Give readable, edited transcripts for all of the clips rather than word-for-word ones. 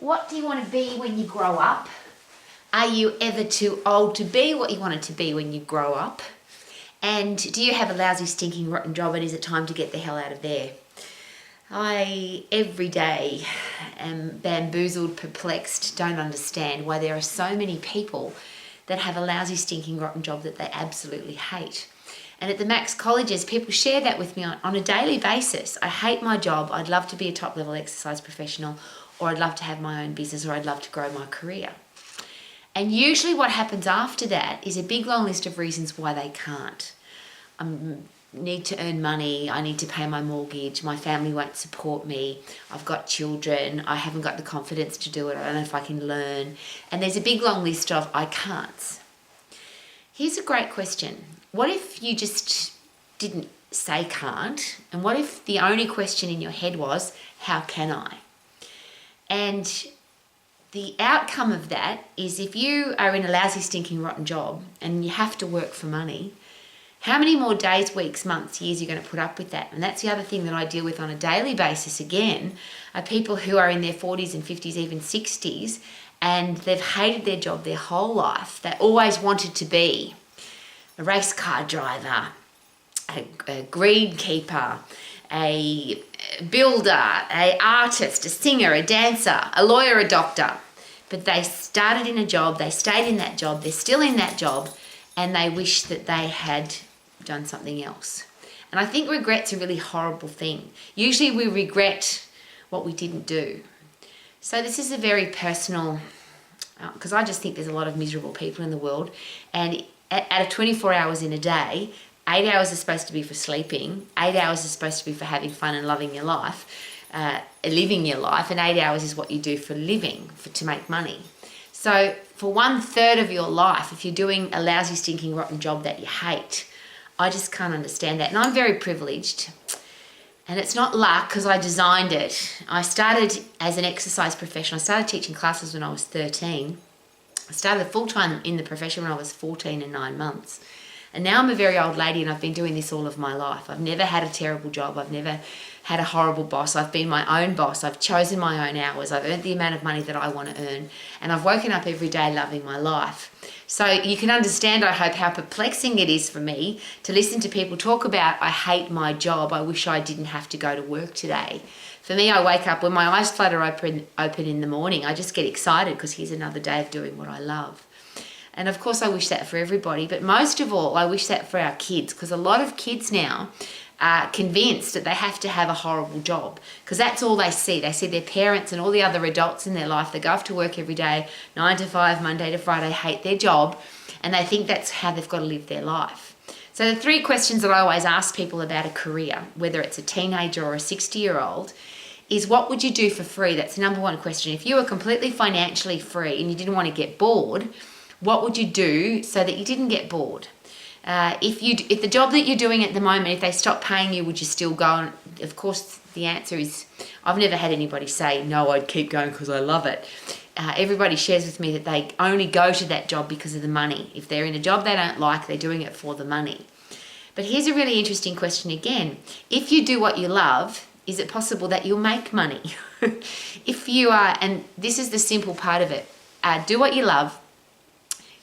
What do you want to be when you grow up? Are you ever too old to be what you wanted to be when you grow up? And do you have a lousy, stinking, rotten job, and is it time to get the hell out of there? I, every day, am bamboozled, perplexed, don't understand why there are so many people that have a lousy, stinking, rotten job that they absolutely hate. And at the Max Colleges, people share that with me on a daily basis. I hate my job. I'd love to be a top-level exercise professional, or I'd love to have my own business, or I'd love to grow my career. And usually what happens after that is a big long list of reasons why they can't. I need to earn money, I need to pay my mortgage, my family won't support me, I've got children, I haven't got the confidence to do it, I don't know if I can learn. And there's a big long list of I can'ts. Here's a great question. What if you just didn't say can't? And what if the only question in your head was, how can I? And the outcome of that is if you are in a lousy, stinking, rotten job and you have to work for money, how many more days, weeks, months, years are you going to put up with that? And that's the other thing that I deal with on a daily basis again, are people who are in their 40s and 50s, even 60s, and they've hated their job their whole life. They always wanted to be a race car driver, a greenkeeper, a builder, an artist, a singer, a dancer, a lawyer, a doctor. But they started in a job, they stayed in that job, they're still in that job, and they wish that they had done something else. And I think regret's a really horrible thing. Usually we regret what we didn't do. So this is a very personal, because I just think there's a lot of miserable people in the world, and out of 24 hours in a day, 8 hours is supposed to be for sleeping, 8 hours is supposed to be for having fun and loving your life, living your life, and 8 hours is what you do for living, to make money. So for 1/3 of your life, if you're doing a lousy, stinking, rotten job that you hate, I just can't understand that. And I'm very privileged. And it's not luck because I designed it. I started as an exercise professional. I started teaching classes when I was 13. I started full-time in the profession when I was 14 and 9 months. And now I'm a very old lady and I've been doing this all of my life. I've never had a terrible job. I've never had a horrible boss. I've been my own boss. I've chosen my own hours. I've earned the amount of money that I want to earn. And I've woken up every day loving my life. So you can understand, I hope, how perplexing it is for me to listen to people talk about, I hate my job. I wish I didn't have to go to work today. For me, I wake up, when my eyes flutter open in the morning, I just get excited because here's another day of doing what I love. And of course, I wish that for everybody, but most of all, I wish that for our kids, because a lot of kids now are convinced that they have to have a horrible job because that's all they see. They see their parents and all the other adults in their life. They go off to work every day, 9 to 5, Monday to Friday, hate their job, and they think that's how they've got to live their life. So the 3 questions that I always ask people about a career, whether it's a teenager or a 60-year-old, is what would you do for free? That's the number 1 question. If you were completely financially free and you didn't want to get bored, what would you do so that you didn't get bored? If the job that you're doing at the moment, if they stop paying you, would you still go? And of course, the answer is, I've never had anybody say, no, I'd keep going because I love it. Everybody shares with me that they only go to that job because of the money. If they're in a job they don't like, they're doing it for the money. But here's a really interesting question again. If you do what you love, is it possible that you'll make money? If you are, and this is the simple part of it, do what you love,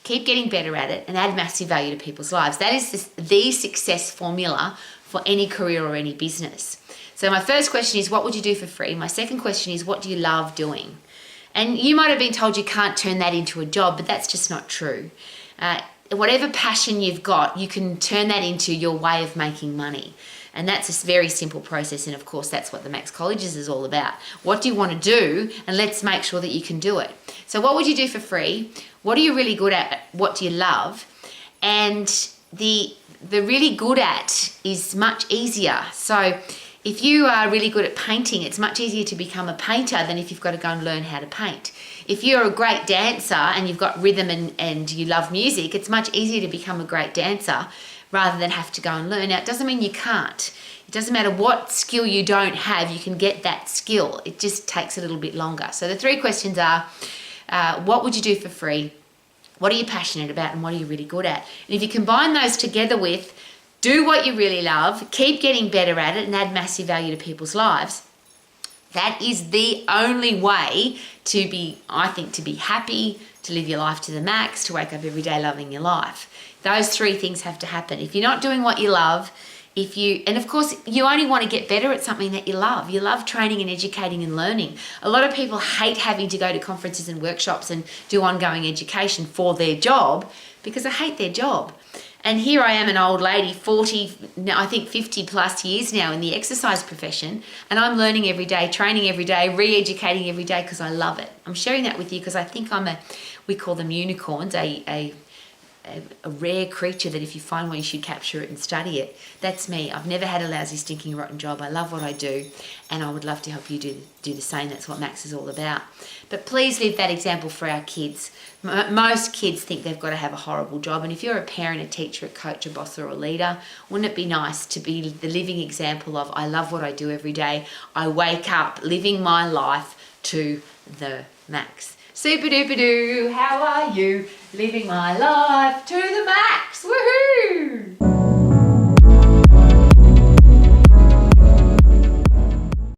keep getting better at it, and add massive value to people's lives. That is the success formula for any career or any business. So my first question is, what would you do for free? My second question is, what do you love doing? And you might have been told you can't turn that into a job, but that's just not true. Whatever passion you've got, you can turn that into your way of making money. And that's a very simple process. And of course, that's what the Max Colleges is all about. What do you want to do? And let's make sure that you can do it. So what would you do for free? What are you really good at? What do you love? And the really good at is much easier. So if you are really good at painting, it's much easier to become a painter than if you've got to go and learn how to paint. If you're a great dancer and you've got rhythm and you love music, it's much easier to become a great dancer rather than have to go and learn. Now, it doesn't mean you can't. It doesn't matter what skill you don't have, you can get that skill. It just takes a little bit longer. So the 3 questions are, what would you do for free? What are you passionate about? And what are you really good at? And if you combine those together with, do what you really love, keep getting better at it, and add massive value to people's lives, That is the only way to be, I think, to be happy, to live your life to the max, to wake up every day loving your life. Those three things have to happen. If you're not doing what you love, and of course, you only want to get better at something that you love. You love training and educating and learning. A lot of people hate having to go to conferences and workshops and do ongoing education for their job because they hate their job. And here I am, an old lady, 40, I think 50 plus years now in the exercise profession, and I'm learning every day, training every day, re-educating every day because I love it. I'm sharing that with you because I think we call them unicorns, a rare creature that if you find one, you should capture it and study it. That's me. I've never had a lousy, stinking, rotten job. I love what I do, and I would love to help you do the same. That's what Max is all about. But please live that example for our kids. Most kids think they've got to have a horrible job, and if you're a parent, a teacher, a coach, a boss, or a leader, wouldn't it be nice to be the living example of, I love what I do every day. I wake up living my life to the max. Super duper doo, how are you? Living my life to the max.